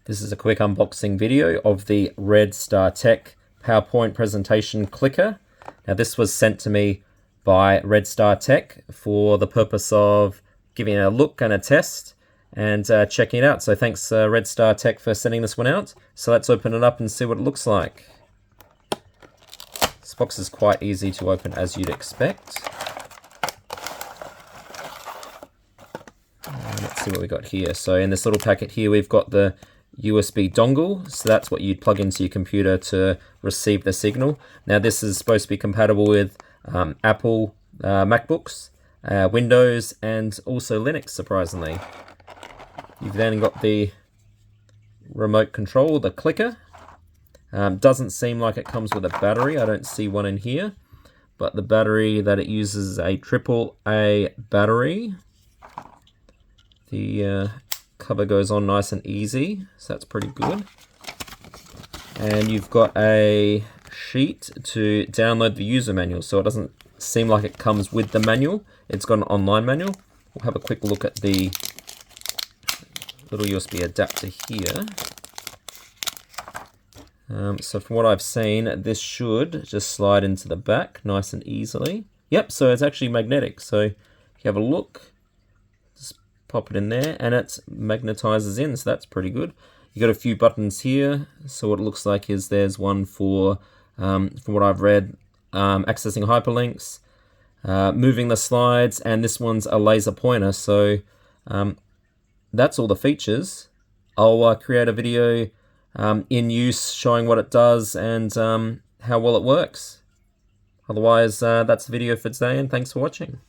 This is a quick unboxing video of the Red Star Tech PowerPoint presentation clicker. Now this was sent to me by Red Star Tech for the purpose of giving it a look and a test and checking it out. So thanks Red Star Tech for sending this one out. So let's open it up and see what it looks like. This box is quite easy to open as you'd expect. Let's see what we got here. So in this little packet here we've got the USB dongle, so that's what you'd plug into your computer to receive the signal. Now this is supposed to be compatible with Apple MacBooks, Windows, and also Linux, surprisingly. You've then got the remote control, the clicker. Doesn't seem like it comes with a battery. I don't see one in here, but the battery that it uses is a AAA battery. The cover goes on nice and easy, so that's pretty good. And you've got a sheet to download the user manual, so it doesn't seem like it comes with the manual. It's got an online manual. We'll have a quick look at the little USB adapter here. So from what I've seen, this should just slide into the back nice and easily. Yep, so it's actually magnetic. So if you have a look, pop it in there and it magnetizes in, so that's pretty good. You got a few buttons here, so what it looks like is there's one for from what I've read, accessing hyperlinks, moving the slides, and this one's a laser pointer. So that's all the features. I'll create a video in use showing what it does and how well it works. Otherwise, that's the video for today, and thanks for watching.